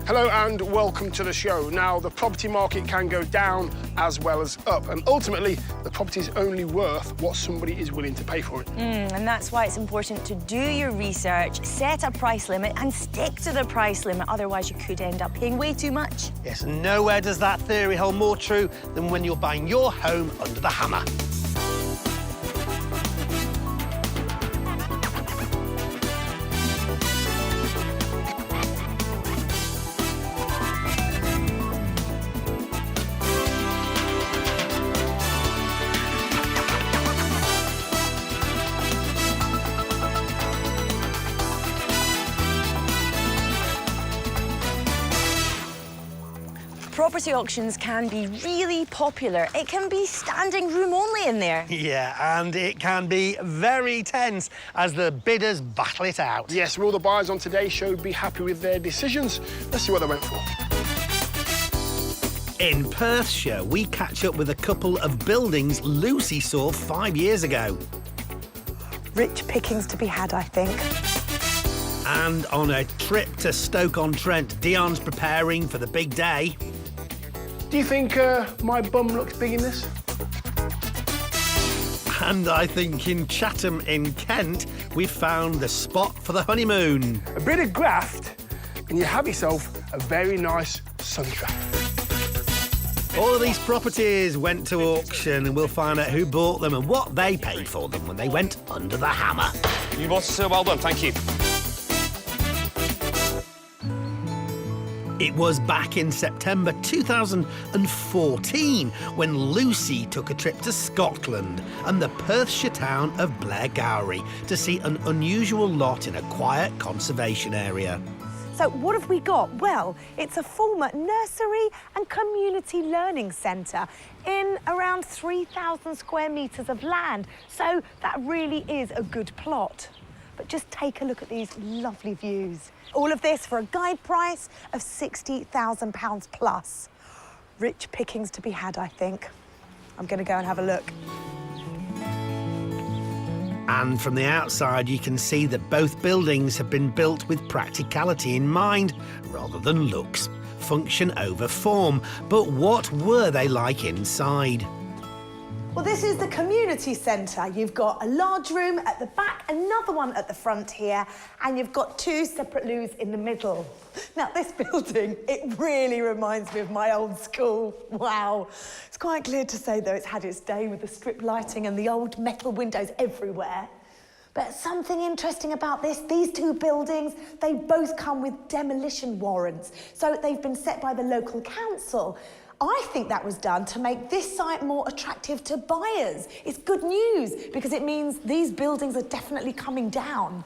Hello and welcome to the show. Now, the property market can go down as well as up, and ultimately, the property is only worth what somebody is willing to pay for it. And that's why it's important to do your research, set a price limit and stick to the price limit, otherwise you could end up paying way too much. Yes, and nowhere does that theory hold more true than when you're buying your home under the hammer. Property auctions can be really popular. It can be standing room only in there. Yeah, and it can be very tense as the bidders battle it out. Yes, will the buyers on today's show be happy with their decisions? Let's see what they went for. In Perthshire, we catch up with a couple of buildings Lucy saw 5 years ago. Rich pickings to be had, I think. And on a trip to Stoke-on-Trent, Dion's preparing for the big day. Do you think my bum looks big in this? And I think in Chatham in Kent, we've found the spot for the honeymoon. A bit of graft, and you have yourself a very nice sun trap. All of these properties went to auction, and we'll find out who bought them and what they paid for them when they went under the hammer. You both so well done, thank you. It was back in September 2014 when Lucy took a trip to Scotland and the Perthshire town of Blairgowrie to see an unusual lot in a quiet conservation area. So what have we got? Well, it's a former nursery and community learning centre in around 3,000 square metres of land. So that really is a good plot. But just take a look at these lovely views. All of this for a guide price of £60,000 plus. Rich pickings to be had, I think. I'm going to go and have a look. And from the outside, you can see that both buildings have been built with practicality in mind, rather than looks. Function over form. But what were they like inside? Well, this is the community centre. You've got a large room at the back, another one at the front here, and you've got two separate loos in the middle. Now, this building, it really reminds me of my old school. Wow. It's quite clear to say, though, it's had its day with the strip lighting and the old metal windows everywhere. But something interesting about this, these two buildings, they both come with demolition warrants. So they've been set by the local council. I think that was done to make this site more attractive to buyers. It's good news because it means these buildings are definitely coming down.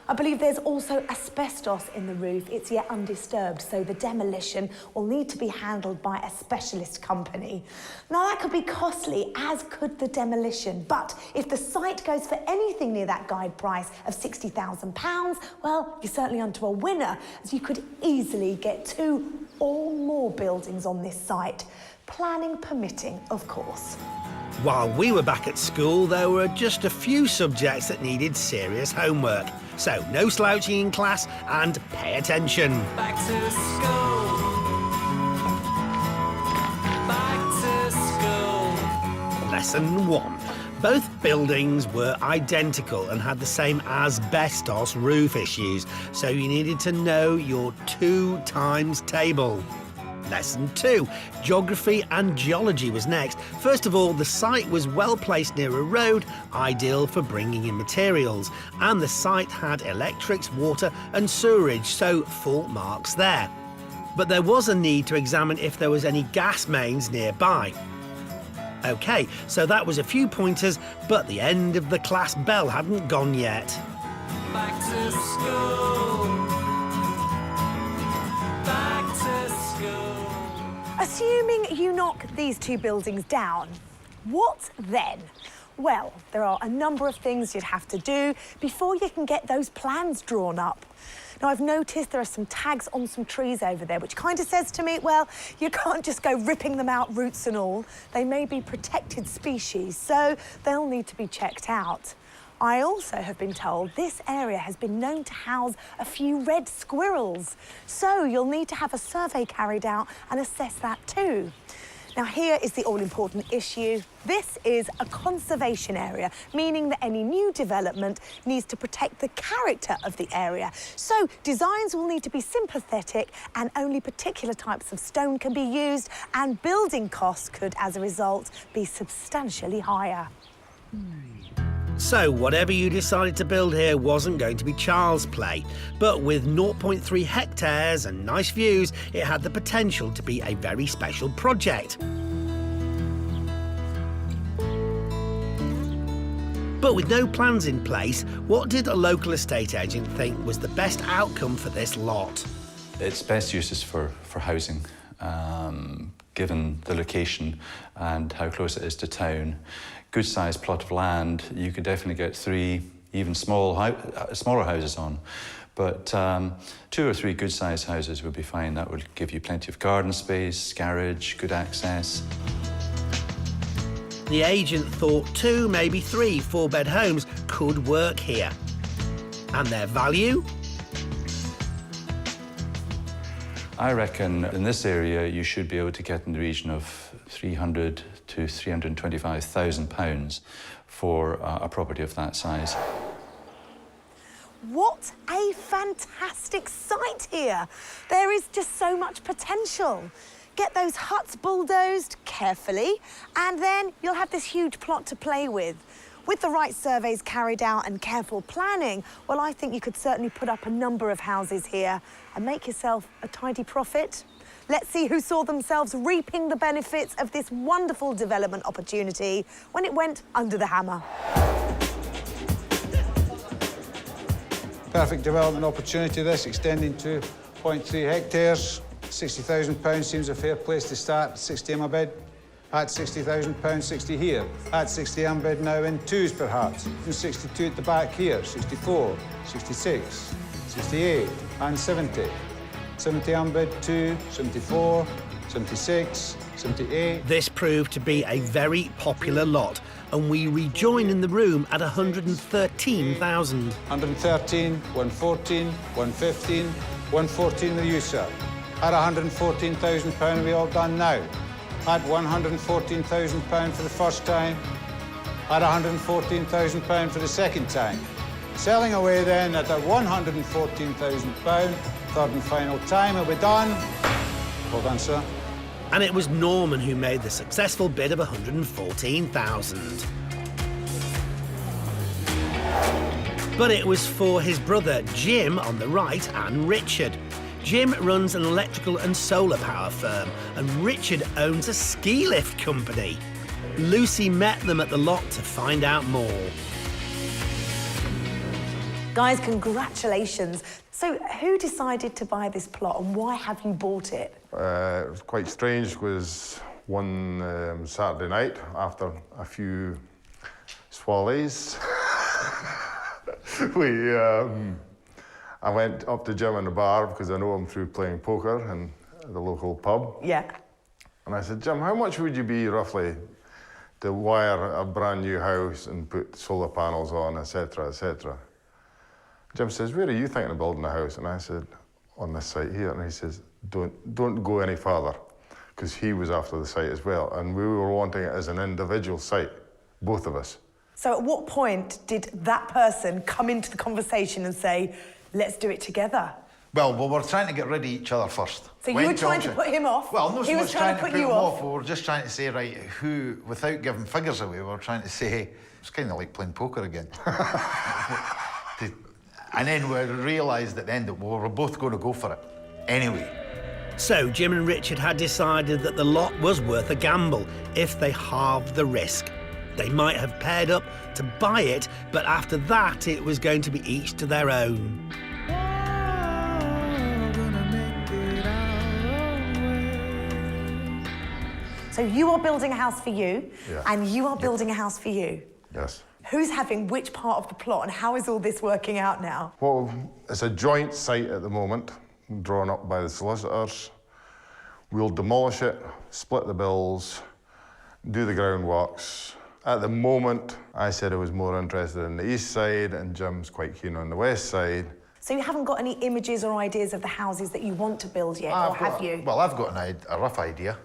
I believe there's also asbestos in the roof. It's yet undisturbed, so the demolition will need to be handled by a specialist company. Now, that could be costly, as could the demolition, but if the site goes for anything near that guide price of £60,000, well, you're certainly onto a winner, as you could easily get 2 or more buildings on this site. Planning permitting, of course. While we were back at school, there were just a few subjects that needed serious homework. So no slouching in class and pay attention. Back to school. Back to school. Lesson 1. Both buildings were identical and had the same asbestos roof issues, so you needed to know your 2 times table. Lesson 2. Geography and geology was next. First of all, the site was well placed near a road, ideal for bringing in materials, and the site had electrics, water and sewerage, so full marks there. But there was a need to examine if there was any gas mains nearby. OK, so that was a few pointers, but the end of the class bell hadn't gone yet. Back to school. Back to school. Assuming you knock these 2 buildings down, what then? Well, there are a number of things you'd have to do before you can get those plans drawn up. Now, I've noticed there are some tags on some trees over there, which kind of says to me, well, you can't just go ripping them out, roots and all. They may be protected species, so they'll need to be checked out. I also have been told this area has been known to house a few red squirrels. So you'll need to have a survey carried out and assess that too. Now here is the all-important issue. This is a conservation area, meaning that any new development needs to protect the character of the area. So designs will need to be sympathetic and only particular types of stone can be used, and building costs could, as a result, be substantially higher. So whatever you decided to build here wasn't going to be child's play, but with 0.3 hectares and nice views, it had the potential to be a very special project. But with no plans in place, what did a local estate agent think was the best outcome for this lot? Its best uses for housing, given the location and how close it is to town. Good sized plot of land, you could definitely get 3 even smaller houses on. But 2 or 3 good sized houses would be fine. That would give you plenty of garden space, garage, good access. The agent thought 2, maybe 3 4-bed homes could work here. And their value? I reckon in this area you should be able to get in the region of £300,000 to £325,000 for a property of that size. What a fantastic site here. There is just so much potential. Get those huts bulldozed carefully, and then you'll have this huge plot to play with. With the right surveys carried out and careful planning, well, I think you could certainly put up a number of houses here and make yourself a tidy profit. Let's see who saw themselves reaping the benefits of this wonderful development opportunity when it went under the hammer. Perfect development opportunity, this, extending to 0.3 hectares. £60,000 seems a fair place to start. 60 in my bid. At £60,000, 60 here. At 60 I'm bid now in twos, perhaps. And 62 at the back here. 64, 66, 68, and 70. 70 I'm bid 2, 74, 76, 78. This proved to be a very popular lot, and we rejoin in the room at 113,000. 113, 114, 115, 114 the use, sir. At £114,000, we all done now. At £114,000 for the first time. At £114,000 for the second time. Selling away then at £114,000, third and final time. Are we done? Well done, sir. And it was Norman who made the successful bid of 114,000. But it was for his brother Jim on the right and Richard. Jim runs an electrical and solar power firm, and Richard owns a ski lift company. Lucy met them at the lot to find out more. Guys, congratulations. So who decided to buy this plot and why have you bought it? It was quite strange because one Saturday night, after a few swallows, I went up to Jim in the bar because I know him through playing poker in the local pub. Yeah. And I said, Jim, how much would you be roughly to wire a brand new house and put solar panels on, etc., etc.? Jim says, where are you thinking of building a house? And I said, on this site here. And he says, don't go any further, because he was after the site as well. And we were wanting it as an individual site, both of us. So at what point did that person come into the conversation and say, let's do it together? Well, we were trying to get rid of each other first. So you were trying to put him off? Well, no, he was trying to put you off. We were just trying to say, right, who, without giving figures away, we were trying to say, it's kind of like playing poker again. And then we realised at the end that we were both going to go for it anyway. So Jim and Richard had decided that the lot was worth a gamble if they halved the risk. They might have paired up to buy it, but after that it was going to be each to their own. So you are building a house for you, Yeah. and you are building a house for you. Yes. Who's having which part of the plot, and how is all this working out now? Well, it's a joint site at the moment, drawn up by the solicitors. We'll demolish it, split the bills, do the groundworks, At the moment, I said I was more interested in the east side, and Jim's quite keen on the west side. So you haven't got any images or ideas of the houses that you want to build yet, or have you? Well, I've got a rough idea.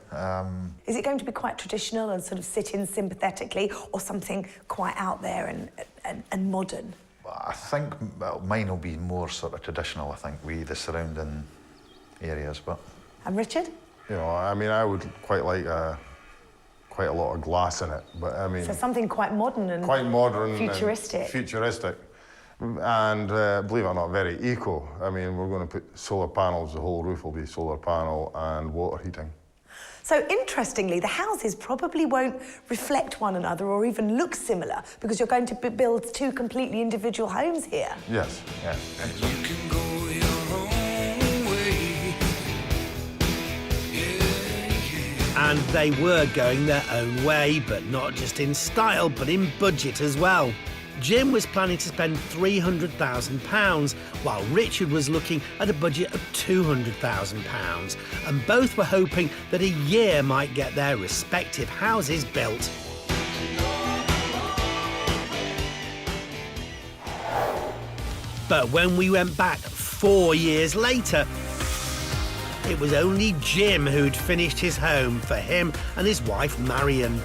Is it going to be quite traditional and sort of sit in sympathetically, or something quite out there and modern? I think mine will be more sort of traditional, I think, with the surrounding areas, but... And Richard? You know, I mean, I would quite like quite a lot of glass in it, but I mean... So something quite modern and... Quite modern. Futuristic. And futuristic. And believe it or not, very eco. I mean, we're going to put solar panels, the whole roof will be solar panel and water heating. So interestingly, the houses probably won't reflect one another or even look similar because you're going to build two completely individual homes here. Yes, yeah. And you can go your own way. Yeah. And they were going their own way, but not just in style, but in budget as well. Jim was planning to spend £300,000, while Richard was looking at a budget of £200,000, and both were hoping that a year might get their respective houses built. But when we went back 4 years later, it was only Jim who'd finished his home for him and his wife Marion.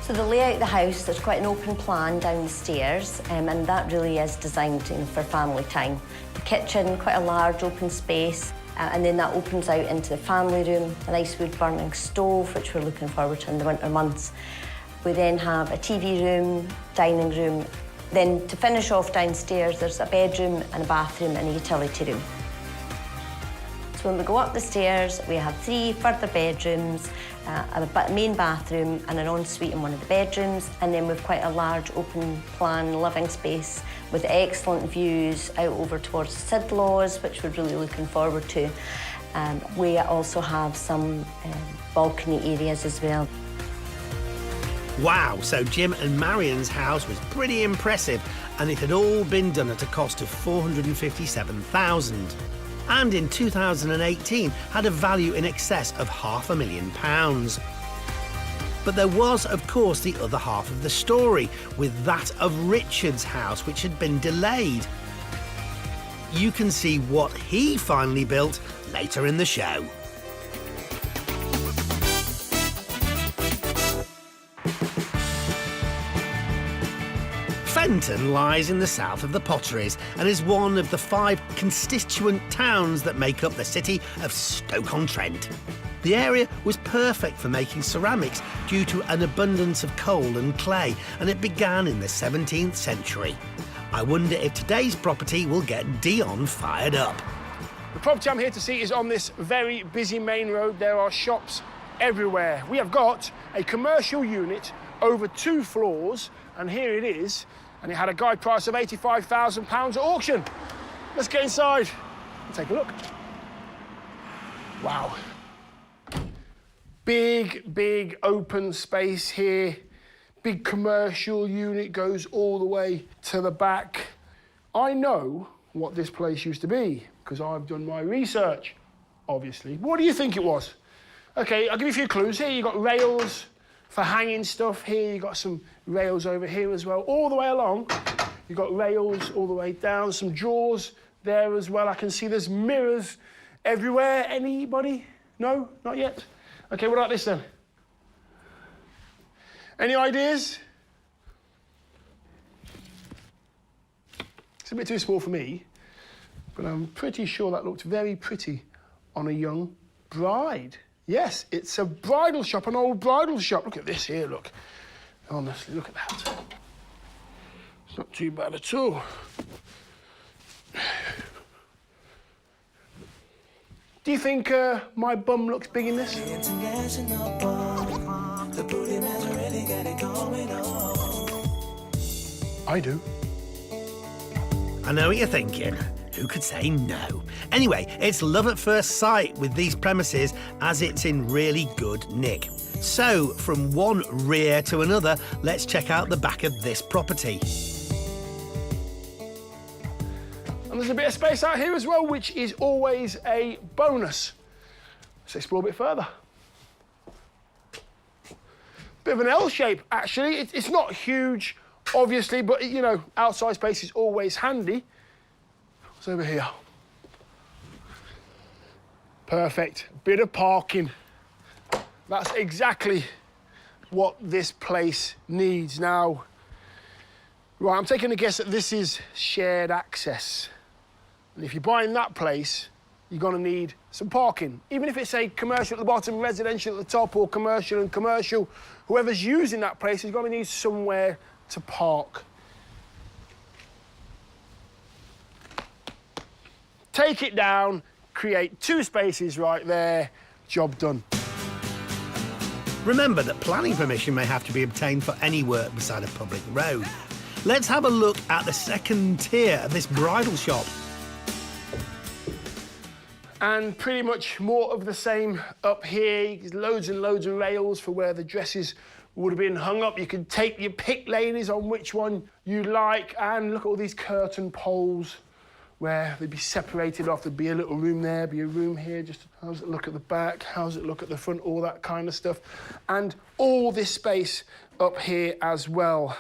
So the layout of the house, there's quite an open plan down the stairs, and that really is designed for family time. The kitchen, quite a large open space, and then that opens out into the family room, a nice wood-burning stove, which we're looking forward to in the winter months. We then have a TV room, dining room. Then to finish off downstairs, there's a bedroom and a bathroom and a utility room. So when we go up the stairs, we have 3 further bedrooms, a main bathroom and an ensuite in one of the bedrooms, and then we've quite a large open plan living space with excellent views out over towards the Sidlaws, which we're really looking forward to. We also have some balcony areas as well. Wow, so Jim and Marion's house was pretty impressive, and it had all been done at a cost of £457,000. And in 2018 had a value in excess of £500,000. But there was, of course, the other half of the story, with that of Richard's house, which had been delayed. You can see what he finally built later in the show. Fenton lies in the south of the Potteries and is one of the 5 constituent towns that make up the city of Stoke-on-Trent. The area was perfect for making ceramics due to an abundance of coal and clay, and it began in the 17th century. I wonder if today's property will get Dion fired up. The property I'm here to see is on this very busy main road. There are shops everywhere. We have got a commercial unit over 2 floors, and here it is. And it had a guide price of £85,000 at auction. Let's get inside and take a look. Wow. Big open space here. Big commercial unit goes all the way to the back. I know what this place used to be because I've done my research, obviously. What do you think it was? Okay, I'll give you a few clues. Here you've got rails for hanging stuff. Here you've got some rails over here as well. All the way along, you've got rails all the way down, some drawers there as well. I can see there's mirrors everywhere. Anybody? No? Not yet? Okay, what about this then? Any ideas? It's a bit too small for me, but I'm pretty sure that looked very pretty on a young bride. Yes, it's a bridal shop, an old bridal shop. Look at this here, look. Honestly, look at that. It's not too bad at all. Do you think my bum looks big in this? I do. I know what you're thinking. Who could say no? Anyway, it's love at first sight with these premises, as it's in really good nick. So, from one rear to another, let's check out the back of this property. there's a bit of space out here as well, which is always a bonus. Let's explore a bit further. Bit of an L shape, actually. It's not huge, obviously, but, you know, outside space is always handy. What's over here? Perfect. Bit of parking. That's exactly what this place needs. Now, right, I'm taking a guess that this is shared access. And if you're buying that place, you're going to need some parking. Even if it's a commercial at the bottom, residential at the top, or commercial and commercial, whoever's using that place is going to need somewhere to park. Take it down, create 2 spaces right there, job done. Remember that planning permission may have to be obtained for any work beside a public road. Let's have a look at the second tier of this bridal shop. And pretty much more of the same up here. There's loads and loads of rails for where the dresses would have been hung up. You can take your pick, ladies, on which one you like. And look at all these curtain poles where they'd be separated off. There'd be a little room there, be a room here. Just how's it look at the back? How's it look at the front? All that kind of stuff. And all this space up here as well.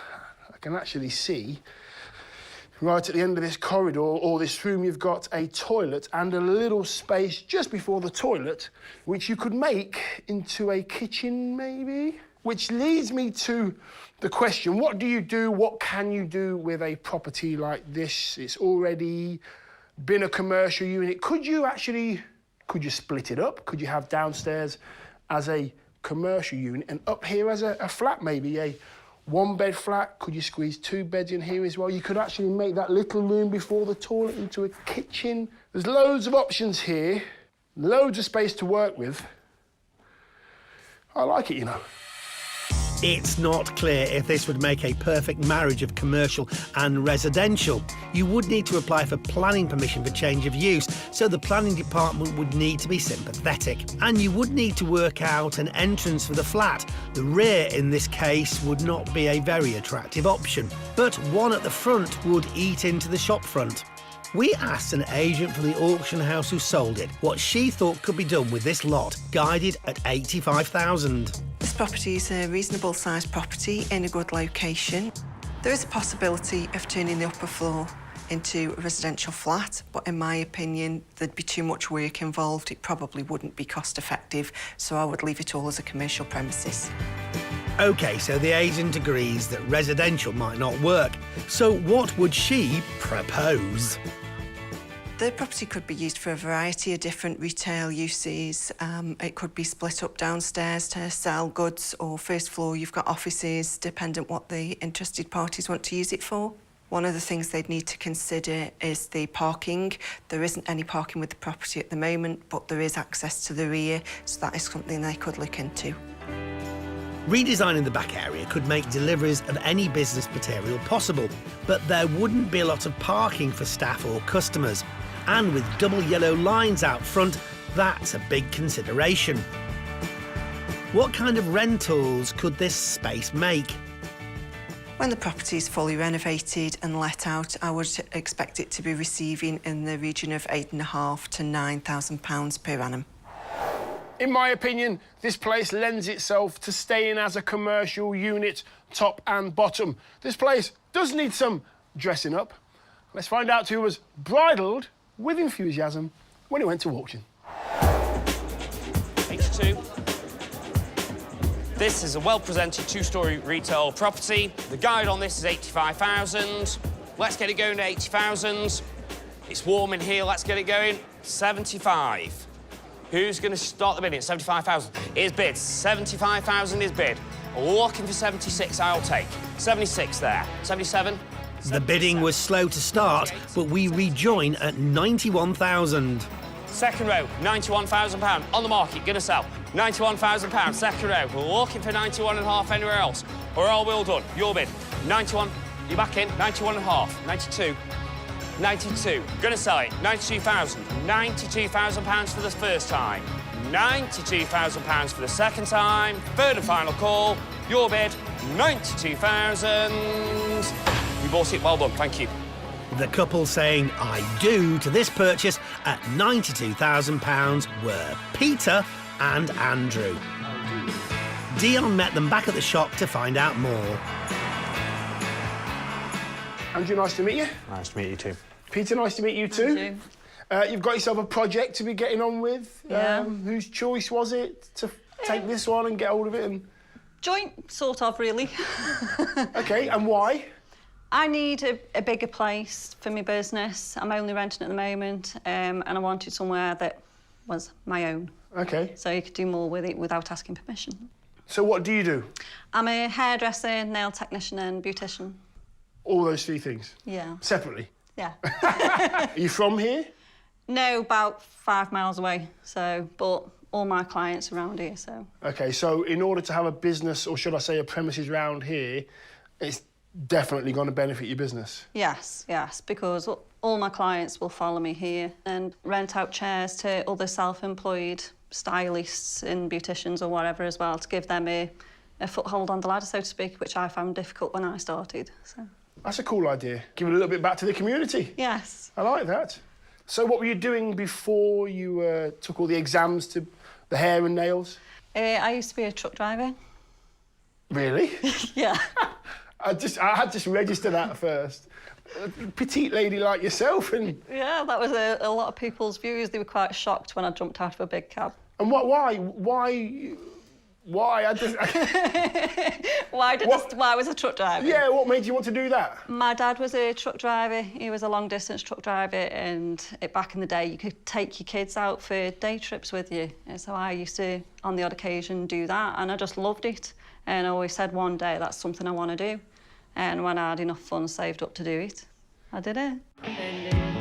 I can actually see right at the end of this corridor or this room, you've got a toilet and a little space just before the toilet, which you could make into a kitchen, maybe? Which leads me to the question, what do you do, what can you do with a property like this? It's already been a commercial unit. Could you split it up? Could you have downstairs as a commercial unit and up here as a flat, maybe a 1-bed flat? Could you squeeze 2 beds in here as well? You could actually make that little room before the toilet into a kitchen. There's loads of options here, loads of space to work with. I like it, you know. It's not clear if this would make a perfect marriage of commercial and residential. You would need to apply for planning permission for change of use, so the planning department would need to be sympathetic. And you would need to work out an entrance for the flat. The rear, in this case, would not be a very attractive option, but one at the front would eat into the shop front. We asked an agent for the auction house who sold it what she thought could be done with this lot, guided at $85,000. This property is a reasonable sized property in a good location. There is a possibility of turning the upper floor into a residential flat, but in my opinion, there'd be too much work involved. It probably wouldn't be cost effective, so I would leave it all as a commercial premises. OK, so the agent agrees that residential might not work. So what would she propose? The property could be used for a variety of different retail uses. It could be split up downstairs to sell goods, or first floor you've got offices, dependent what the interested parties want to use it for. One of the things they'd need to consider is the parking. There isn't any parking with the property at the moment, but there is access to the rear, so that is something they could look into. Redesigning the back area could make deliveries of any business material possible, but there wouldn't be a lot of parking for staff or customers. And with double yellow lines out front, that's a big consideration. What kind of rentals could this space make? When the property is fully renovated and let out, I would expect it to be receiving in the region of £8,500 to £9,000 per annum. In my opinion, this place lends itself to staying as a commercial unit, top and bottom. This place does need some dressing up. Let's find out who was bridled with enthusiasm when it went to auction. 82. This is a well-presented 2-storey retail property. The guide on this is 85,000. Let's get it going to 80,000. It's warm in here, let's get it going. 75. Who's going to start the bidding at 75,000? Is bid. 75,000 is bid. Looking for 76, I'll take. 76 there. 77. The bidding was slow to start, but we rejoin at 91,000. Second row, £91,000. On the market, gonna sell. £91,000, second row. We're looking for 91.5 anywhere else. Or all well done. Your bid. 91, you're back in. 91.5, 92. 92, gonna sell it. 92,000. £92,000 for the first time. £92,000 for the second time. Third and final call. Your bid, 92,000. You bought it, well done, thank you. The couple saying "I do" to this purchase at £92,000 were Peter and Andrew. Dion met them back at the shop to find out more. Andrew, nice to meet you. Nice to meet you too. Peter, nice to meet you too. You've got yourself a project to be getting on with. Yeah. Whose choice was it to take this one and get hold of it? And... Joint, sort of, really. OK, and why? I need a bigger place for my business. I'm only renting at the moment, and I wanted somewhere that was my own. OK. So you could do more with it without asking permission. So what do you do? I'm a hairdresser, nail technician and beautician. All those three things? Yeah. Separately? Yeah. Are you from here? No, about 5 miles away, so, but all my clients are around here, so. OK, so in order to have a business, or should I say a premises round here, it's definitely going to benefit your business? Yes, yes, because all my clients will follow me here and rent out chairs to other self-employed stylists and beauticians or whatever as well, to give them a foothold on the ladder, so to speak, which I found difficult when I started, so. That's a cool idea. Give it a little bit back to the community. Yes. I like that. So what were you doing before you took all the exams to the hair and nails? I used to be a truck driver. Really? Yeah. I had just registered that first. A petite lady like yourself and... Yeah, that was a lot of people's views. They were quite shocked when I jumped out of a big cab. And why? I just... Why was a truck driver? Yeah, what made you want to do that? My dad was a truck driver. He was a long-distance truck driver, and back in the day, you could take your kids out for day trips with you. And so I used to, on the odd occasion, do that, and I just loved it. And I always said one day, that's something I want to do. And when I had enough funds saved up to do it, I did it.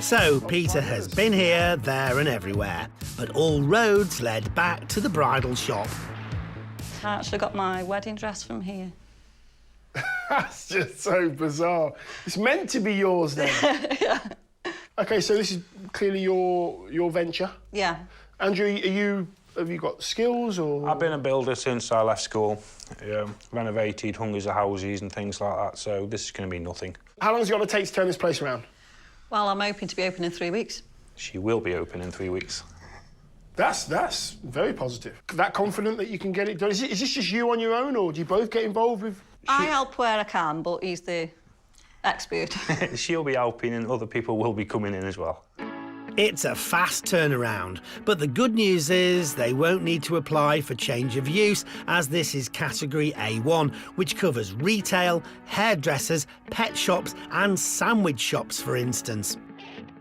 So Peter has been here, there and everywhere, but all roads led back to the bridal shop. I actually got my wedding dress from here. That's just so bizarre. It's meant to be yours then. Yeah. OK, so this is clearly your venture. Yeah. Andrew, have you got skills or...? I've been a builder since I left school. Renovated hundreds of houses and things like that, so this is going to be nothing. How long is it going to take to turn this place around? Well, I'm hoping to be open in 3 weeks. She will be open in 3 weeks. That's very positive. That confident that you can get it done? Is this just you on your own, or do you both get involved with... I help where I can, but he's the expert. She'll be helping and other people will be coming in as well. It's a fast turnaround, but the good news is they won't need to apply for change of use, as this is category A1, which covers retail, hairdressers, pet shops and sandwich shops, for instance.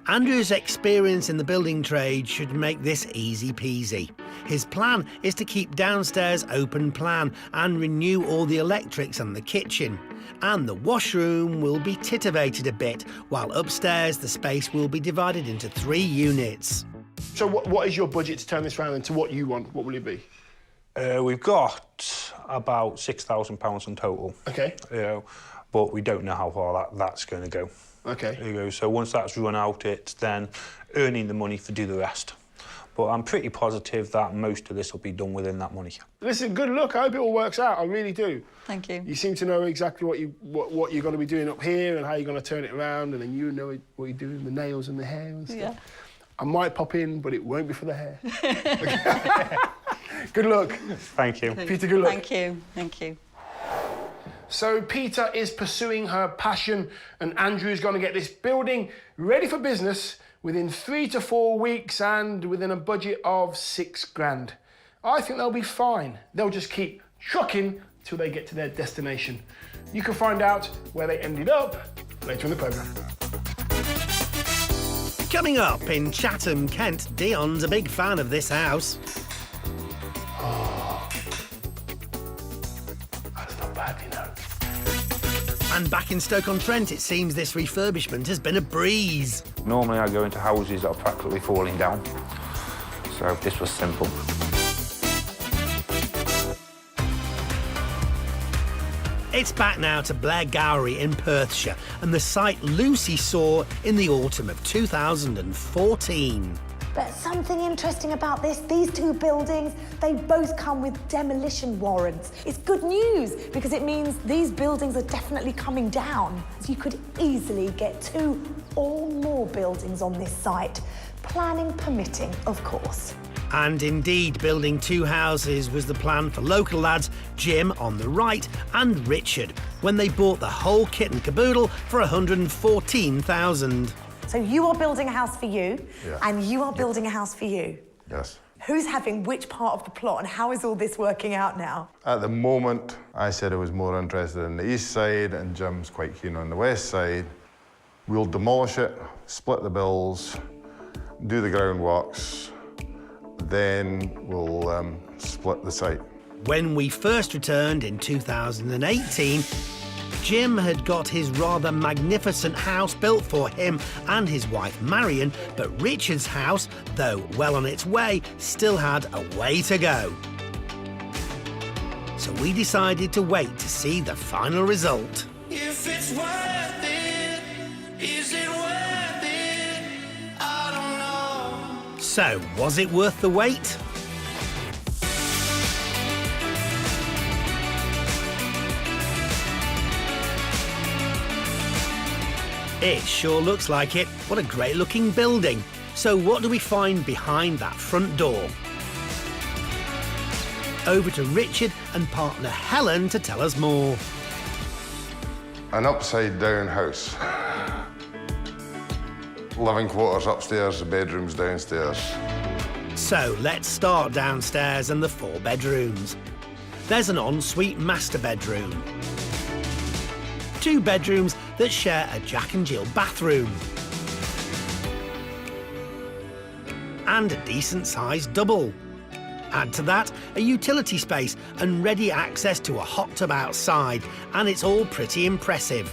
Andrew's experience in the building trade should make this easy peasy. His plan is to keep downstairs open plan and renew all the electrics and the kitchen. And the washroom will be titivated a bit, while upstairs the space will be divided into 3 units. So what is your budget to turn this round and to what you want? What will it be? We've got about £6,000 in total. OK. But we don't know how far that's going to go. OK. So once that's run out, it's then earning the money to do the rest. But I'm pretty positive that most of this will be done within that money. Listen, good luck. I hope it all works out. I really do. Thank you. You seem to know exactly what you're going to be doing up here and how you're going to turn it around, and then you know what you're doing, the nails and the hair and stuff. Yeah. I might pop in, but it won't be for the hair. Good luck. Thank you. Peter, good luck. Thank you. Thank you. So Peter is pursuing her passion, and Andrew's going to get this building ready for business within 3 to 4 weeks and within a budget of £6,000. I think they'll be fine. They'll just keep trucking till they get to their destination. You can find out where they ended up later in the programme. Coming up in Chatham, Kent, Dion's a big fan of this house. Oh, that's not bad, you know. And back in Stoke-on-Trent, it seems this refurbishment has been a breeze. Normally I go into houses that are practically falling down, so this was simple. It's back now to Blair Gowrie in Perthshire and the site Lucy saw in the autumn of 2014. But something interesting about this, these two buildings, they both come with demolition warrants. It's good news because it means these buildings are definitely coming down. So you could easily get 2 or more buildings on this site, planning permitting, of course. And indeed, building 2 houses was the plan for local lads Jim on the right and Richard when they bought the whole kit and caboodle for 114,000. So you are building a house for you, Yeah. and you are building a house for you. Yes. Who's having which part of the plot, and how is all this working out now? At the moment, I said I was more interested in the east side, and Jim's quite keen on the west side. We'll demolish it, split the bills, do the groundworks, then we'll split the site. When we first returned in 2018, Jim had got his rather magnificent house built for him and his wife Marion, but Richard's house, though well on its way, still had a way to go. So we decided to wait to see the final result. If it's worth it, is it worth it? I don't know. So, was it worth the wait? It sure looks like it. What a great looking building. So what do we find behind that front door? Over to Richard and partner Helen to tell us more. An upside down house. Living quarters upstairs, the bedrooms downstairs. So let's start downstairs and the 4 bedrooms. There's an ensuite master bedroom. 2 bedrooms that share a Jack and Jill bathroom. And a decent-sized double. Add to that a utility space and ready access to a hot tub outside, and it's all pretty impressive.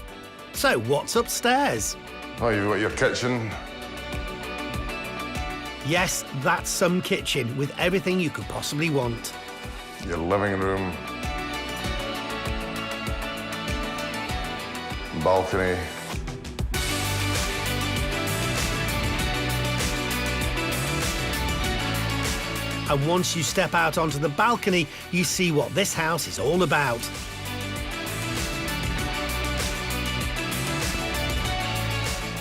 So what's upstairs? Oh, you've got your kitchen. Yes, that's some kitchen with everything you could possibly want. Your living room. Balcony. And once you step out onto the balcony, you see what this house is all about.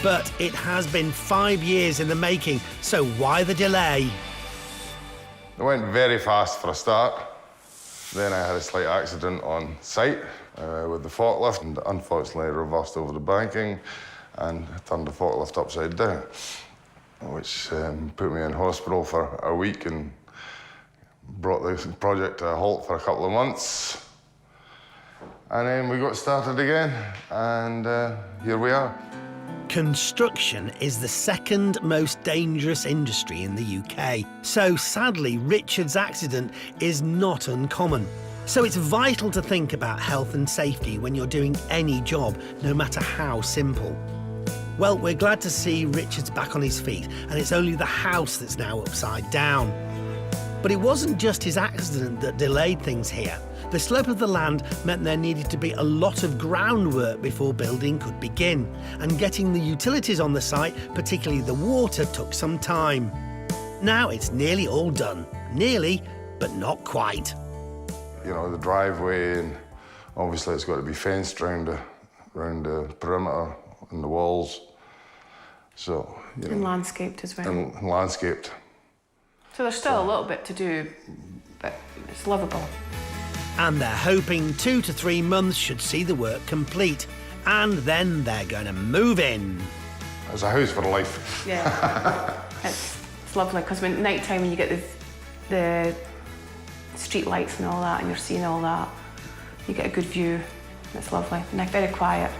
But it has been 5 years in the making, so why the delay? It went very fast for a start. Then I had a slight accident on site with the forklift, and unfortunately reversed over the banking and turned the forklift upside down, which put me in hospital for a week and brought the project to a halt for a couple of months. And then we got started again, and here we are. Construction is the second most dangerous industry in the UK. So sadly, Richard's accident is not uncommon. So it's vital to think about health and safety when you're doing any job, no matter how simple. Well, we're glad to see Richard's back on his feet, and it's only the house that's now upside down. But it wasn't just his accident that delayed things here. The slope of the land meant there needed to be a lot of groundwork before building could begin, and getting the utilities on the site, particularly the water, took some time. Now it's nearly all done. Nearly, but not quite. You know, the driveway, and obviously it's got to be fenced round the perimeter and the walls. So, you know, And landscaped as well. And landscaped. So there's still a little bit to do, but it's livable. And they're hoping 2 to 3 months should see the work complete. And then they're going to move in. It's a house for life. Yeah. it's lovely, because when night time when you get the street lights and all that, and you're seeing all that, you get a good view. It's lovely, and very quiet.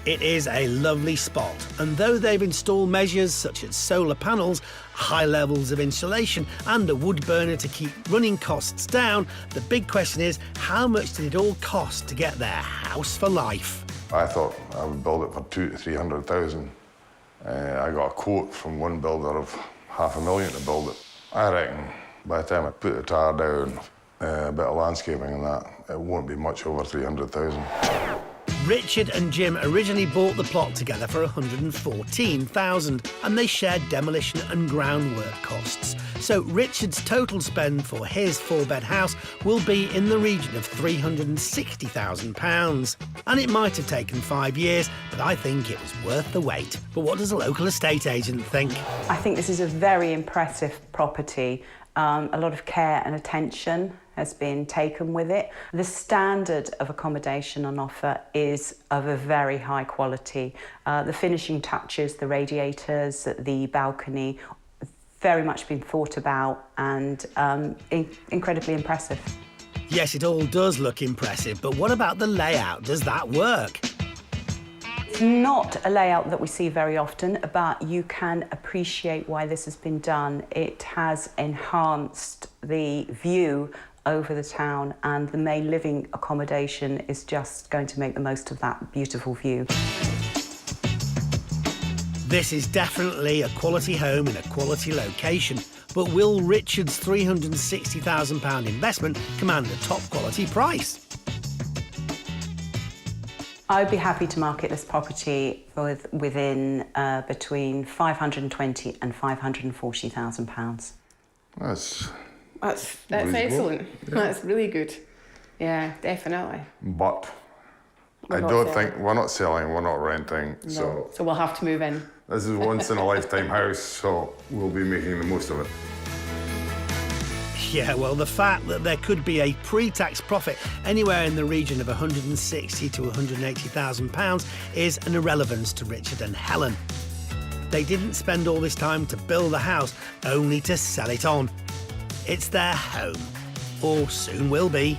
It is a lovely spot, and though they've installed measures such as solar panels, high levels of insulation and a wood burner to keep running costs down, the big question is, how much did it all cost to get their house for life? I thought I would build it for 200,000 to 300,000. I got a quote from one builder of $500,000 to build it. I reckon by the time I put the tar down, a bit of landscaping and that, it won't be much over 300,000. Richard and Jim originally bought the plot together for $114,000 and they shared demolition and groundwork costs. So Richard's total spend for his 4-bed house will be in the region of £360,000. And it might have taken 5 years, but I think it was worth the wait. But what does a local estate agent think? I think this is a very impressive property. A lot of care and attention has been taken with it. The standard of accommodation on offer is of a very high quality. The finishing touches, the radiators, the balcony, very much been thought about and incredibly impressive. Yes, it all does look impressive, but what about the layout? Does that work? It's not a layout that we see very often, but you can appreciate why this has been done. It has enhanced the view over the town, and the main living accommodation is just going to make the most of that beautiful view. This is definitely a quality home in a quality location, but will Richard's £360,000 investment command a top quality price? I would be happy to market this property within between £520,000 and £540,000. That's reasonable. excellent. Yeah. That's really good. Yeah, definitely. But We're I not don't selling. think we're not selling, we're not renting. No. So we'll have to move in. This is once in a lifetime house, so we'll be making the most of it. Yeah, well, the fact that there could be a pre-tax profit anywhere in the region of £160,000 to £180,000 is an irrelevance to Richard and Helen. They didn't spend all this time to build the house only to sell it on. It's their home, or soon will be.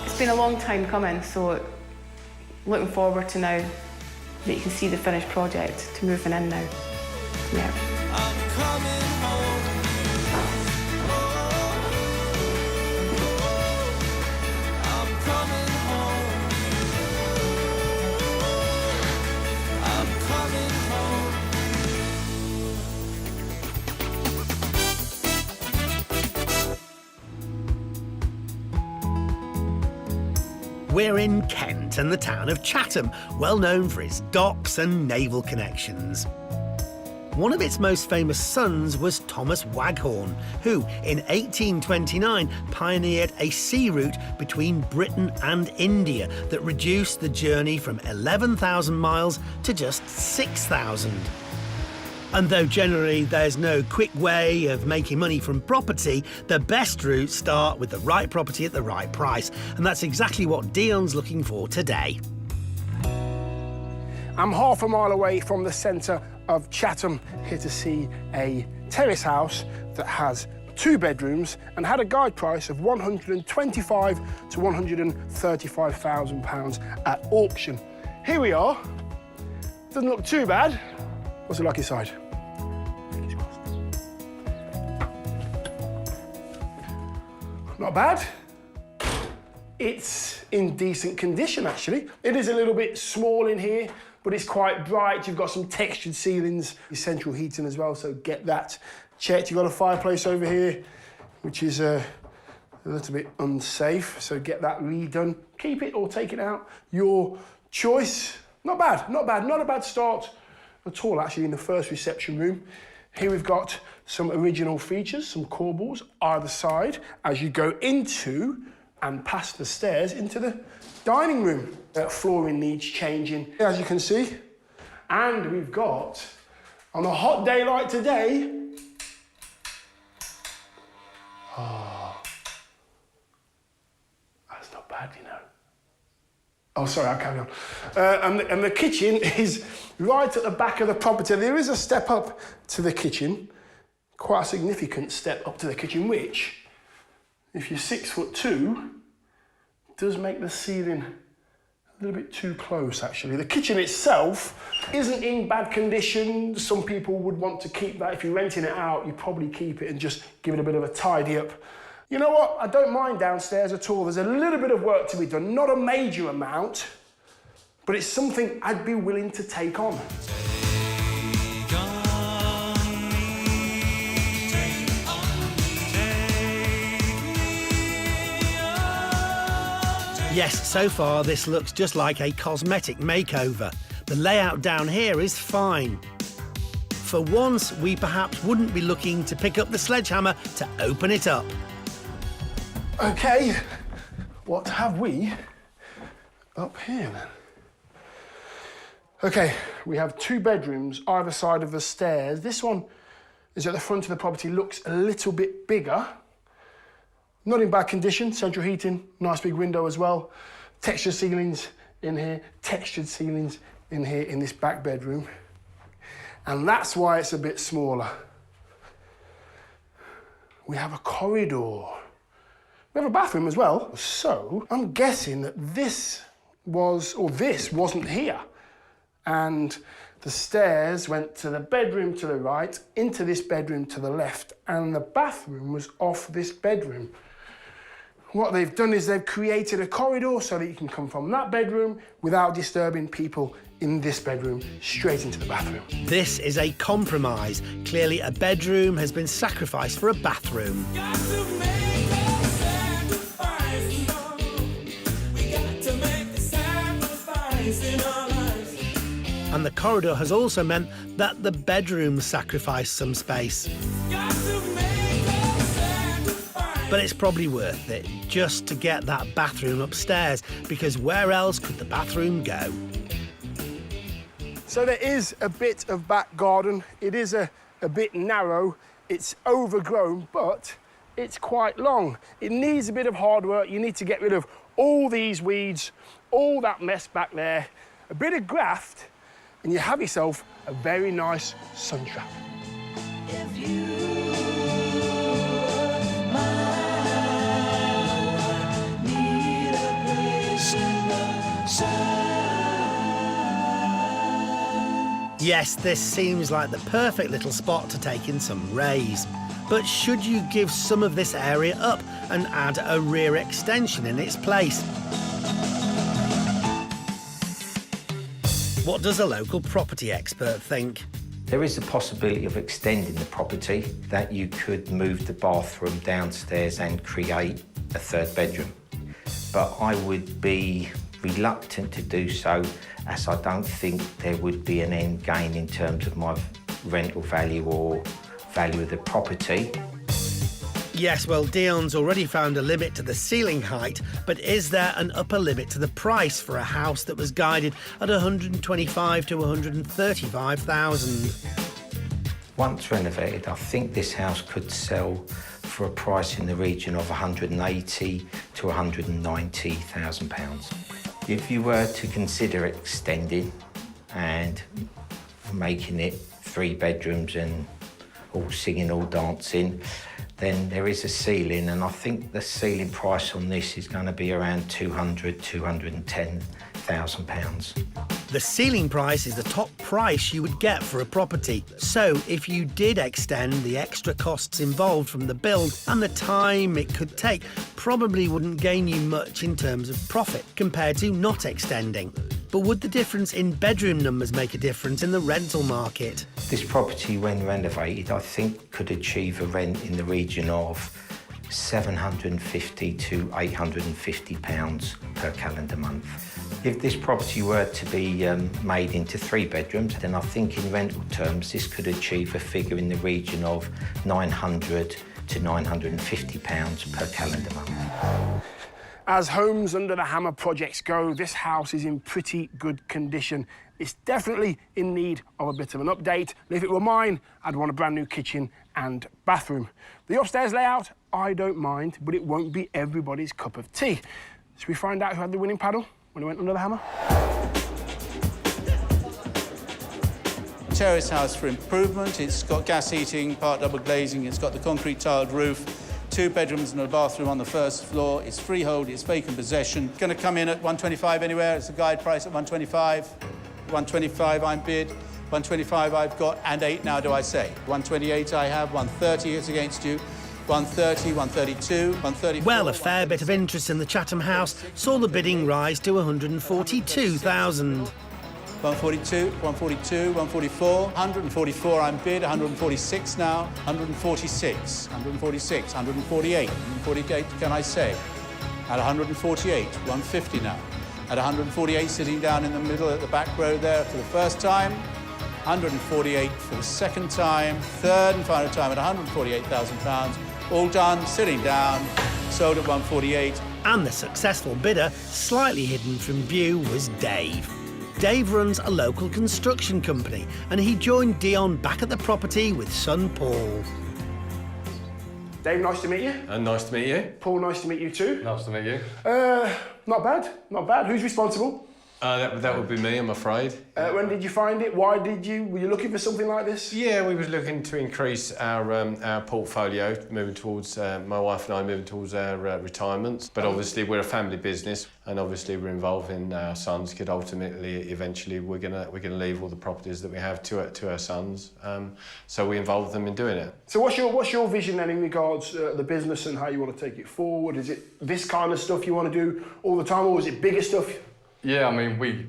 It's been a long time coming, so looking forward to now that you can see the finished project, to moving in now. Yeah. We're in Kent and the town of Chatham, well known for its docks and naval connections. One of its most famous sons was Thomas Waghorn, who in 1829 pioneered a sea route between Britain and India that reduced the journey from 11,000 miles to just 6,000. And though generally there's no quick way of making money from property, the best routes start with the right property at the right price. And that's exactly what Dion's looking for today. I'm half a mile away from the centre of Chatham, here to see a terrace house that has 2 bedrooms and had a guide price of £125,000 to £135,000 at auction. Here we are. Doesn't look too bad. What's it like inside? Not bad. It's in decent condition, actually. It is a little bit small in here, but it's quite bright. You've got some textured ceilings, central heating as well, so get that checked. You've got a fireplace over here, which is a little bit unsafe, so get that redone. Keep it or take it out, your choice. Not bad, not bad, not a bad start at all, actually, in the first reception room. Here we've got some original features, some corbels either side as you go into and past the stairs into the dining room. Flooring needs changing, as you can see. And we've got, on a hot day like today, that's not bad, you know. Oh, sorry, I'll carry on. And the kitchen is right at the back of the property. There is a step up to the kitchen, quite a significant step up to the kitchen, which, if you're 6'2", does make the ceiling a little bit too close, actually. The kitchen itself isn't in bad condition. Some people would want to keep that. If you're renting it out, you probably keep it and just give it a bit of a tidy up. You know what? I don't mind downstairs at all. There's a little bit of work to be done, not a major amount, but it's something I'd be willing to take on. Yes, so far this looks just like a cosmetic makeover. The layout down here is fine. For once, we perhaps wouldn't be looking to pick up the sledgehammer to open it up. OK, what have we up here then? OK, we have 2 bedrooms either side of the stairs. This one is at the front of the property, looks a little bit bigger. Not in bad condition, central heating, nice big window as well. Textured ceilings in here, textured ceilings in here in this back bedroom. And that's why it's a bit smaller. We have a corridor. We have a bathroom as well. So I'm guessing that this wasn't here. And the stairs went to the bedroom to the right, into this bedroom to the left, and the bathroom was off this bedroom. What they've done is they've created a corridor so that you can come from that bedroom without disturbing people in this bedroom straight into the bathroom. This is a compromise. Clearly a bedroom has been sacrificed for a bathroom. And the corridor has also meant that the bedroom sacrificed some space. But it's probably worth it just to get that bathroom upstairs, because where else could the bathroom go? So there is a bit of back garden. It is a bit narrow. It's overgrown, but it's quite long. It needs a bit of hard work. You need to get rid of all these weeds, all that mess back there, a bit of graft, and you have yourself a very nice sun trap. Yes, this seems like the perfect little spot to take in some rays. But should you give some of this area up and add a rear extension in its place? What does a local property expert think? There is a possibility of extending the property, that you could move the bathroom downstairs and create a 3rd bedroom. But I would be reluctant to do so, as I don't think there would be an end gain in terms of my rental value or value of the property. Yes, well, Dion's already found a limit to the ceiling height, but is there an upper limit to the price for a house that was guided at 125 to 135,000? Once renovated, I think this house could sell for a price in the region of 180 to 190,000 pounds. If you were to consider extending and making it 3 bedrooms and all singing, all dancing, then there is a ceiling, and I think the ceiling price on this is going to be around 200, 210,000 pounds. The ceiling price is the top price you would get for a property. So if you did extend, the extra costs involved from the build and the time it could take probably wouldn't gain you much in terms of profit compared to not extending. But would the difference in bedroom numbers make a difference in the rental market? This property, when renovated, I think could achieve a rent in the region of £750 to £850 per calendar month. If this property were to be made into 3 bedrooms, then I think in rental terms this could achieve a figure in the region of £900 to £950 per calendar month. As Homes Under the Hammer projects go, this house is in pretty good condition. It's definitely in need of a bit of an update. And if it were mine, I'd want a brand new kitchen and bathroom. The upstairs layout, I don't mind, but it won't be everybody's cup of tea. Should we find out who had the winning paddle when it went under the hammer? Terrace house for improvement. It's got gas heating, part double glazing. It's got the concrete tiled roof. 2 bedrooms and a bathroom on the 1st floor. It's freehold, it's vacant possession. Going to come in at 125 anywhere. It's a guide price at 125. 125 I'm bid. 125 I've got, and 8 now do I say. 128 I have, 130 is against you. 130, 132, 134... Well, a fair bit of interest in the Chatham house saw the bidding rise to 142,000. 142, 142, 144, 144 I'm bid, 146 now, 146, 146, 148, 148 can I say. At 148, 150 now. At 148, sitting down in the middle at the back row there for the first time. 148 for the second time. Third and final time at £148,000. All done, sitting down, sold at 148. And the successful bidder, slightly hidden from view, was Dave. Dave runs a local construction company, and he joined Dion back at the property with son Paul. Dave, nice to meet you. Nice to meet you. Paul, nice to meet you too. Nice to meet you. Not bad, not bad. Who's responsible? That would be me, I'm afraid. When did you find it? Why did you? Were you looking for something like this? Yeah, we was looking to increase our portfolio, moving towards, my wife and I moving towards our retirements. But obviously we're a family business, and obviously we're involving our sons, because ultimately, eventually, we're gonna leave all the properties that we have to our sons. So we involve them in doing it. So what's your vision then in regards to the business and how you want to take it forward? Is it this kind of stuff you want to do all the time, or is it bigger stuff? Yeah, I mean, we've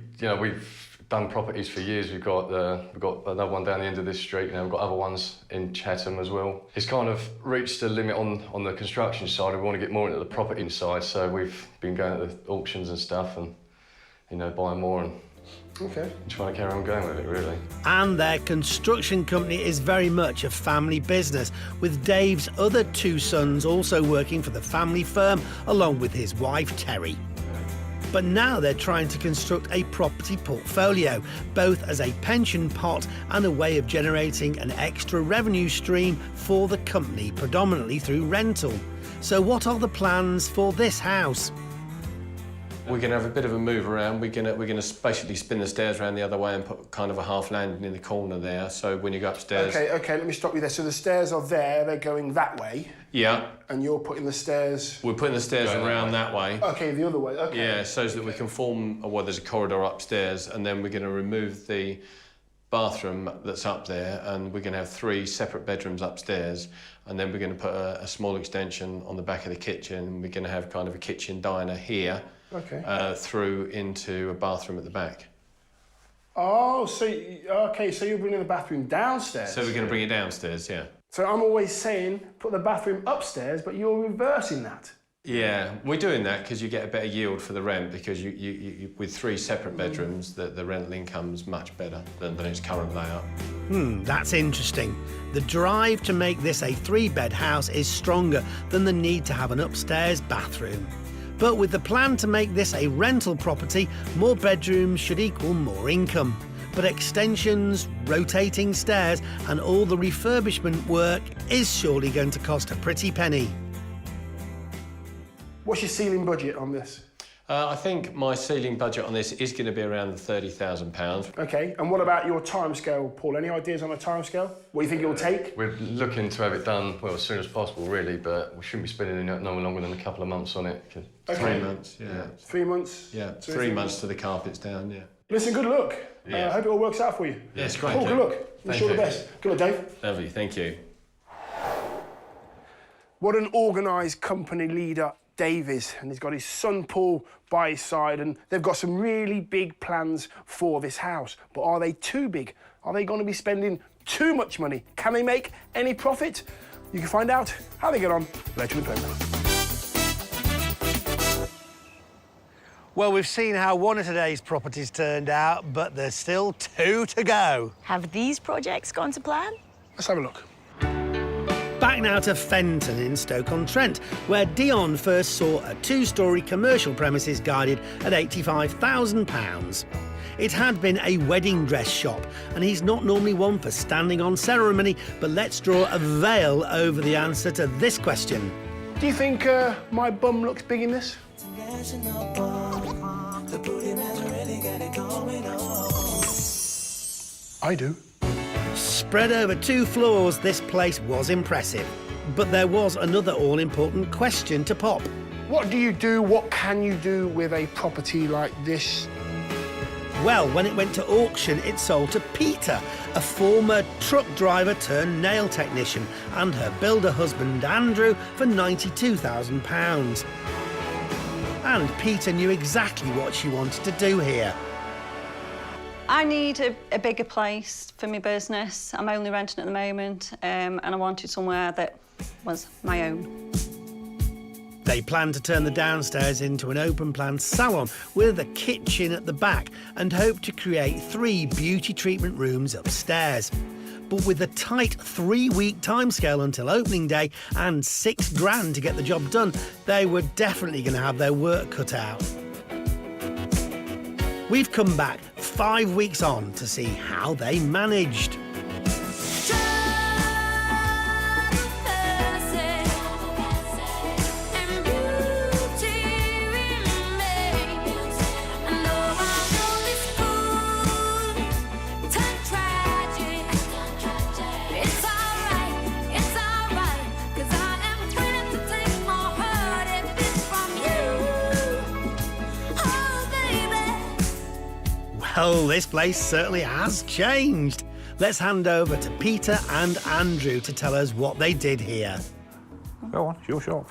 done properties for years. We've got another one down the end of this street. We've got other ones in Chatham as well. It's kind of reached a limit on the construction side. We want to get more into the property side, so we've been going to the auctions and stuff, and buying more and trying to carry on going with it, really. And their construction company is very much a family business, with Dave's other two sons also working for the family firm, along with his wife Terry. But now they're trying to construct a property portfolio, both as a pension pot and a way of generating an extra revenue stream for the company, predominantly through rental. So what are the plans for this house? We're going to have a bit of a move around. We're going to basically spin the stairs around the other way and put kind of a half landing in the corner there. So when you go upstairs... Okay, let me stop you there. So the stairs are there, they're going that way. Yeah. And you're putting the stairs... We're putting the stairs around that way. Okay, the other way, okay. Yeah, so that we can form... Well, there's a corridor upstairs, and then we're going to remove the bathroom that's up there, and we're going to have 3 separate bedrooms upstairs, and then we're going to put a small extension on the back of the kitchen. We're going to have kind of a kitchen diner here. Okay. Through into a bathroom at the back. Oh, so you're bringing the bathroom downstairs? So we're going to bring it downstairs, yeah. So I'm always saying put the bathroom upstairs, but you're reversing that. Yeah, we're doing that because you get a better yield for the rent, because you with 3 separate bedrooms, the rental income's much better than its current layout. That's interesting. The drive to make this a 3-bed house is stronger than the need to have an upstairs bathroom. But with the plan to make this a rental property, more bedrooms should equal more income. But extensions, rotating stairs and all the refurbishment work is surely going to cost a pretty penny. What's your ceiling budget on this? I think my ceiling budget on this is going to be around £30,000. Okay, and what about your timescale, Paul? Any ideas on a timescale? What do you think it will take? We're looking to have it done, well, as soon as possible, really, but we shouldn't be spending no longer than a couple of months on it. Okay. 3 months, yeah. 3 months? Yeah, 3 months till the carpet's down, yeah. Listen, good luck. Yeah. I hope it all works out for you. Yeah, it's great. Paul, good luck. Wish you all the best. Good luck, Dave. Lovely, thank you. What an organised company leader Dave is, and he's got his son Paul by his side, and they've got some really big plans for this house. But are they too big? Are they going to be spending too much money? Can they make any profit? You can find out how they get on later in the programme. Well, we've seen how one of today's properties turned out, but there's still 2 to go. Have these projects gone to plan? Let's have a look. Back now to Fenton in Stoke-on-Trent, where Dion first saw a 2-storey commercial premises guided at £85,000. It had been a wedding dress shop, and he's not normally one for standing on ceremony, but let's draw a veil over the answer to this question. Do you think my bum looks big in this? I do. Spread over 2 floors, this place was impressive. But there was another all-important question to pop. What do you do, what can you do with a property like this? Well, when it went to auction, it sold to Peter, a former truck driver turned nail technician, and her builder husband, Andrew, for £92,000. And Peter knew exactly what she wanted to do here. I need a bigger place for my business. I'm only renting at the moment, and I wanted somewhere that was my own. They plan to turn the downstairs into an open-plan salon with a kitchen at the back and hope to create 3 beauty treatment rooms upstairs. But with a tight 3-week timescale until opening day and £6,000 to get the job done, they were definitely going to have their work cut out. We've come back 5 weeks on to see how they managed. Well, this place certainly has changed. Let's hand over to Peter and Andrew to tell us what they did here. Go on, it's your shop.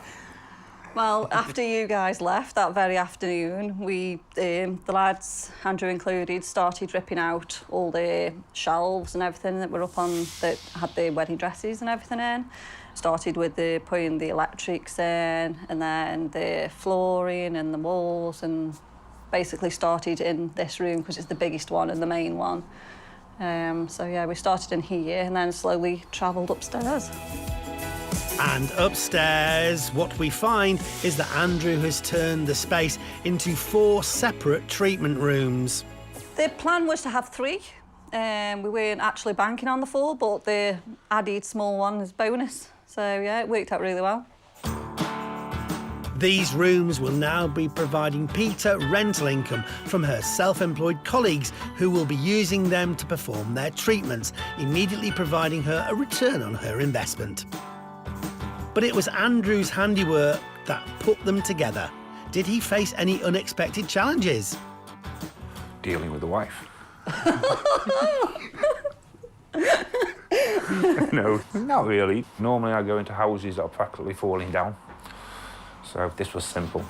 Well, after you guys left that very afternoon, the lads, Andrew included, started ripping out all the shelves and everything that were up on, that had the wedding dresses and everything in. Started with putting the electrics in, and then the flooring and the walls, and basically started in this room because it's the biggest one and the main one. So yeah, we started in here and then slowly travelled upstairs. And upstairs, what we find is that Andrew has turned the space into 4 separate treatment rooms. The plan was to have 3. We weren't actually banking on the 4, but the added small one is bonus. So yeah, it worked out really well. These rooms will now be providing Peter rental income from her self-employed colleagues who will be using them to perform their treatments, immediately providing her a return on her investment. But it was Andrew's handiwork that put them together. Did he face any unexpected challenges? Dealing with the wife. No, not really. Normally I go into houses that are practically falling down. So this was simple.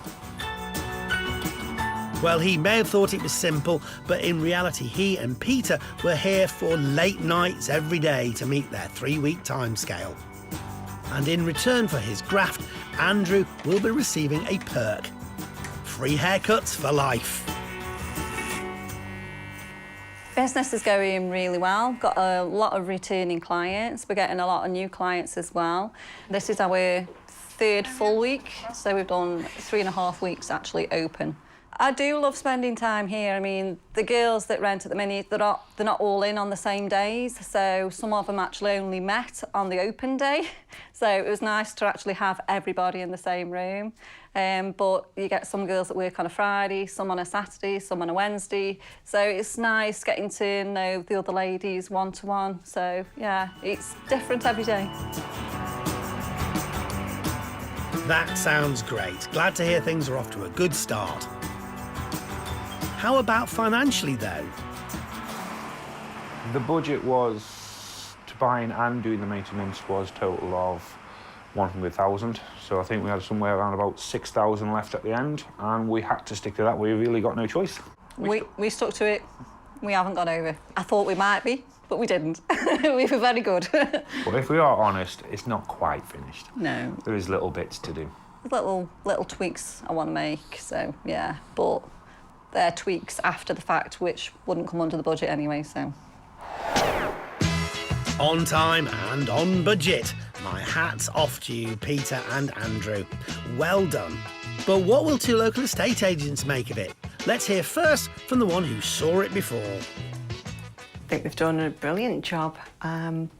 Well, he may have thought it was simple, but in reality, he and Peter were here for late nights every day to meet their 3-week timescale. And in return for his graft, Andrew will be receiving a perk. Free haircuts for life. Business is going really well. Got a lot of returning clients. We're getting a lot of new clients as well. This is our 3rd full week, so we've done 3.5 weeks actually open. I do love spending time here. I mean, the girls that rent at the minute, they're not all in on the same days, so some of them actually only met on the open day. So it was nice to actually have everybody in the same room. But you get some girls that work on a Friday, some on a Saturday, some on a Wednesday. So it's nice getting to know the other ladies one-to-one. So yeah, it's different every day. That sounds great. Glad to hear things are off to a good start. How about financially, though? The budget was, to buying and doing the maintenance, was a total of 100,000. So I think we had somewhere around about 6,000 left at the end, and we had to stick to that. We really got no choice. We stuck to it. We haven't gone over. I thought we might be, but we didn't. We were very good. But if we are honest, it's not quite finished. No. There is little bits to do. Little tweaks I want to make, so yeah. But they're tweaks after the fact, which wouldn't come under the budget anyway, so. On time and on budget. My hat's off to you, Peter and Andrew. Well done. But what will 2 local estate agents make of it? Let's hear first from the one who saw it before. I think they've done a brilliant job.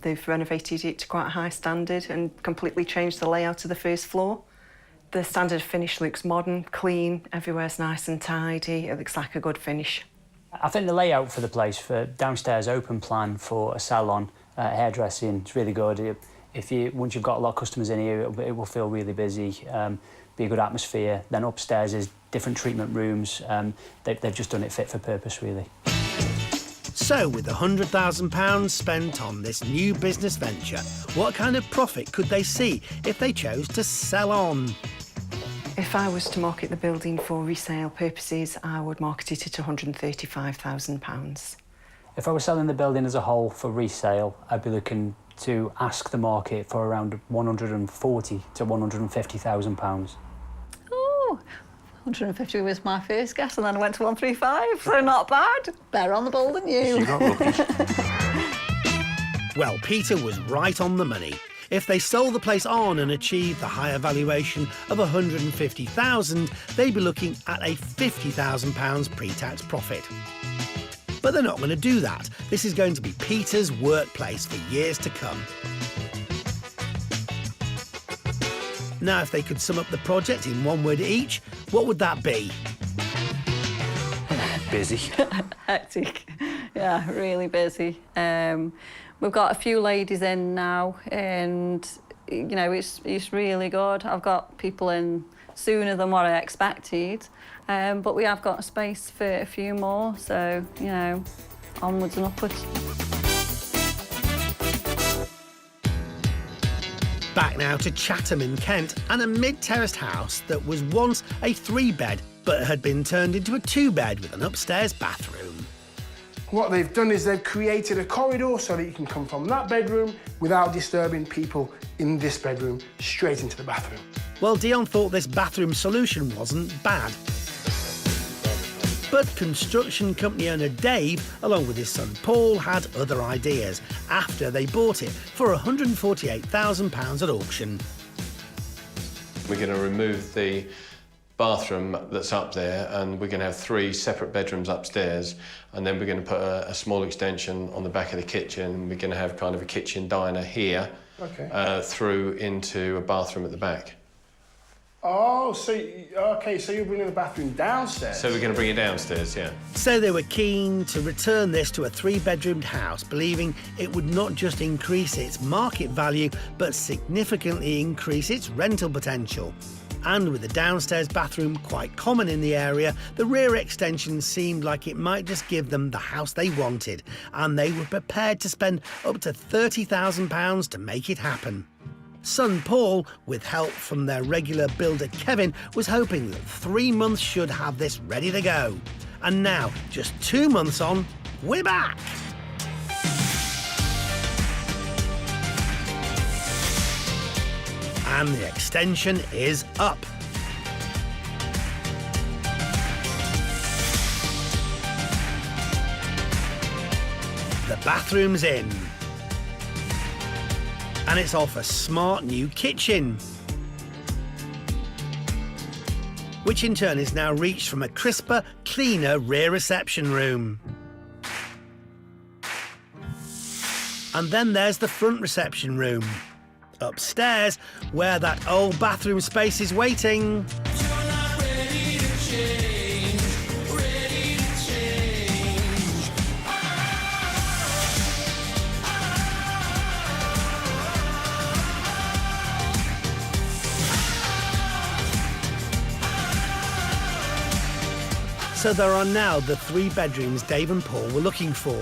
They've renovated it to quite a high standard and completely changed the layout of the first floor. The standard finish looks modern, clean, everywhere's nice and tidy. It looks like a good finish. I think the layout for the place, for downstairs open plan for a salon, hairdressing, is really good. Once you've got a lot of customers in here, it will feel really busy, be a good atmosphere. Then upstairs is different treatment rooms. They've just done it fit for purpose, really. So, with £100,000 spent on this new business venture, what kind of profit could they see if they chose to sell on? If I was to market the building for resale purposes, I would market it at £135,000. If I was selling the building as a whole for resale, I'd be looking to ask the market for around £140,000 to £150,000. oh, 150 was my first guess, and then I went to 135, so not bad. Better on the ball than you. You got lucky. Well, Peter was right on the money. If they sold the place on and achieved the higher valuation of $150,000, they'd be looking at a £50,000 pre-tax profit. But they're not going to do that. This is going to be Peter's workplace for years to come. Now, if they could sum up the project in one word each, what would that be? Busy. Hectic. Yeah, really busy. We've got a few ladies in now, and you know, it's really good. I've got people in sooner than what I expected, but we have got space for a few more, so you know, onwards and upwards. Back now to Chatham in Kent, and a mid-terraced house that was once a 3-bed but had been turned into a 2-bed with an upstairs bathroom. What they've done is they've created a corridor so that you can come from that bedroom without disturbing people in this bedroom straight into the bathroom. Well, Dion thought this bathroom solution wasn't bad. But construction company owner Dave, along with his son Paul, had other ideas after they bought it for £148,000 at auction. We're going to remove the bathroom that's up there, and we're going to have 3 separate bedrooms upstairs, and then we're going to put a small extension on the back of the kitchen. We're going to have kind of a kitchen diner here, through into a bathroom at the back. Oh, so you're bringing the bathroom downstairs? So we're going to bring it downstairs, yeah. So they were keen to return this to a 3-bedroomed house, believing it would not just increase its market value, but significantly increase its rental potential. And with the downstairs bathroom quite common in the area, the rear extension seemed like it might just give them the house they wanted, and they were prepared to spend up to £30,000 to make it happen. Son Paul, with help from their regular builder Kevin, was hoping that 3 months should have this ready to go. And now, just 2 months on, we're back! And the extension is up. The bathroom's in. And it's off a smart new kitchen, which in turn is now reached from a crisper, cleaner rear reception room. And then there's the front reception room, upstairs, where that old bathroom space is waiting. So there are now the 3 bedrooms Dave and Paul were looking for.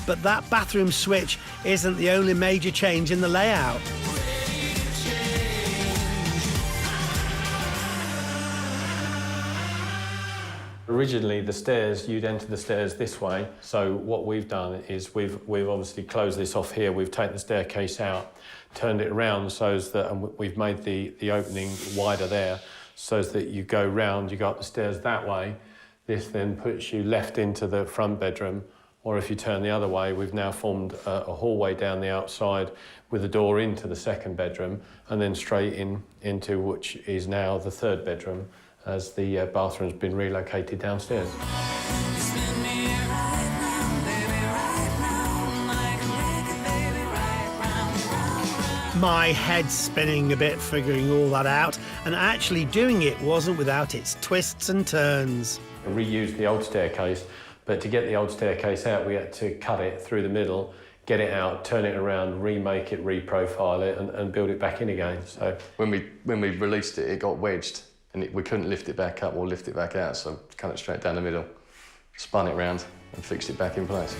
But that bathroom switch isn't the only major change in the layout. Originally, the stairs, you'd enter the stairs this way. So what we've done is we've obviously closed this off here. We've taken the staircase out, turned it around so that, and we've made the opening wider there, so that you go round, you go up the stairs that way. This then puts you left into the front bedroom, or if you turn the other way, we've now formed a hallway down the outside with a door into the second bedroom, and then straight into which is now the 3rd bedroom, as the bathroom's been relocated downstairs. My head's spinning a bit figuring all that out, and actually doing it wasn't without its twists and turns. We reused the old staircase, but to get the old staircase out, we had to cut it through the middle, get it out, turn it around, remake it, reprofile it, and build it back in again. So when we released it, it got wedged, and we couldn't lift it back up or lift it back out, so cut it straight down the middle, spun it round, and fixed it back in place.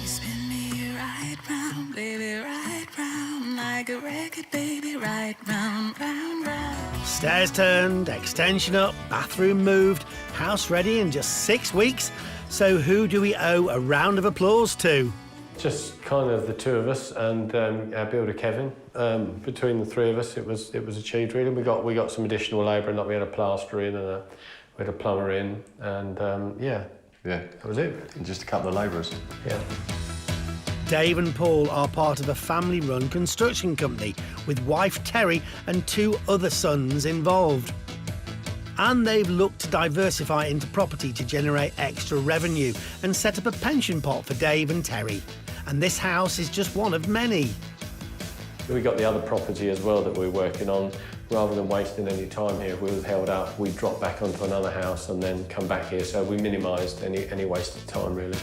You spin me right round, baby, right round, like a record, baby, right round, round, round. Stairs turned, extension up, bathroom moved, house ready in just 6 weeks. So who do we owe a round of applause to? Just kind of the two of us and our builder Kevin. Between the three of us, it was achieved really. We got some additional labour, and like we had a plasterer in and we had a plumber in, and yeah, that was it. And just a couple of labourers. Yeah. Dave and Paul are part of a family-run construction company with wife Terry and 2 other sons involved. And they've looked to diversify into property to generate extra revenue and set up a pension pot for Dave and Terry. And this house is just one of many. We got the other property as well that we're working on. Rather than wasting any time here, if we was held up, we'd drop back onto another house and then come back here. So we minimised any wasted time, really.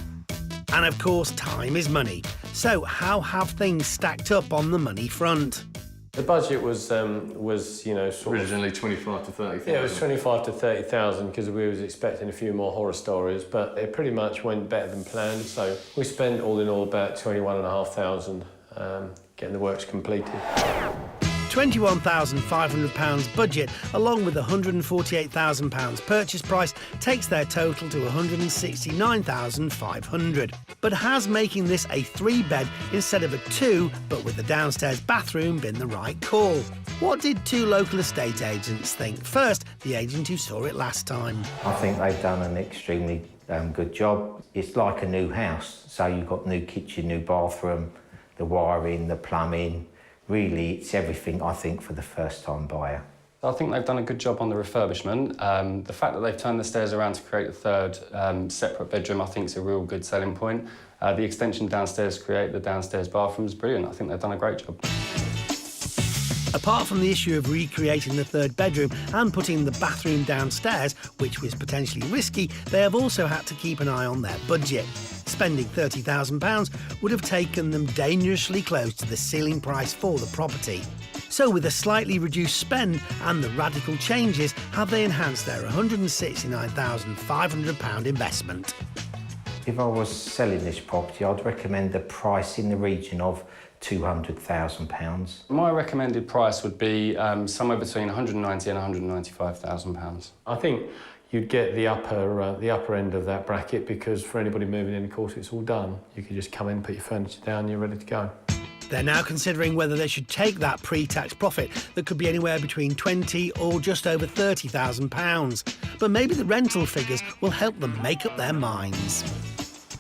And of course, time is money. So how have things stacked up on the money front? The budget was you know, sort originally 25 to 30,000. Yeah, it was 25 to 30,000 because we was expecting a few more horror stories, but it pretty much went better than planned. So we spent all in all about 21,500 getting the works completed. £21,500 budget, along with the £148,000 purchase price, takes their total to £169,500. But has making this a 3-bed instead of a 2, but with the downstairs bathroom, been the right call? What did 2 local estate agents think? First, the agent who saw it last time. I think they've done an extremely good job. It's like a new house, so you've got new kitchen, new bathroom, the wiring, the plumbing. Really, it's everything, I think, for the first-time buyer. I think they've done a good job on the refurbishment. The fact that they've turned the stairs around to create a 3rd separate bedroom, I think is a real good selling point. The extension downstairs to create the downstairs bathroom is brilliant. I think they've done a great job. Apart from the issue of recreating the 3rd bedroom and putting the bathroom downstairs, which was potentially risky, they have also had to keep an eye on their budget. Spending £30,000 would have taken them dangerously close to the ceiling price for the property. So with a slightly reduced spend and the radical changes, have they enhanced their £169,500 investment? If I was selling this property, I'd recommend a price in the region of £200,000. My recommended price would be somewhere between £190,000 and £195,000. I think you'd get the upper end of that bracket because for anybody moving in, of course, it's all done. You can just come in, put your furniture down, you're ready to go. They're now considering whether they should take that pre-tax profit that could be anywhere between £20,000 or just over £30,000. But maybe the rental figures will help them make up their minds.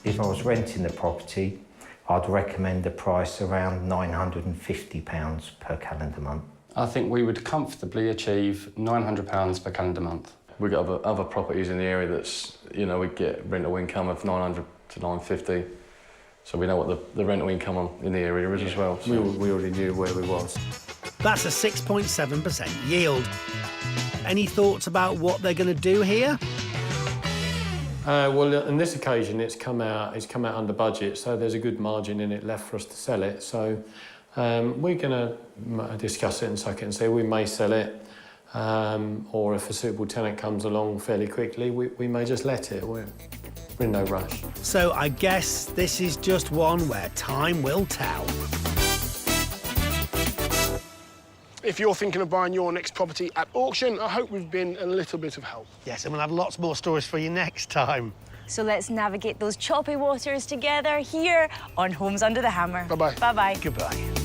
If I was renting the property, I'd recommend a price around £950 per calendar month. I think we would comfortably achieve £900 per calendar month. We've got other properties in the area that's, you know, we get rental income of 900 to 950. So we know what the rental income in the area is as well. So. We already knew where we was. That's a 6.7% yield. Any thoughts about what they're going to do here? Well, on this occasion, it's come out under budget, so there's a good margin in it left for us to sell it. So we're going to discuss it and suck it and say we may sell it, or if a suitable tenant comes along fairly quickly, we may just let it. We're in no rush. So I guess this is just one where time will tell. If you're thinking of buying your next property at auction, I hope we've been a little bit of help. Yes, and we'll have lots more stories for you next time. So let's navigate those choppy waters together here on Homes Under the Hammer. Bye-bye. Bye-bye. Goodbye.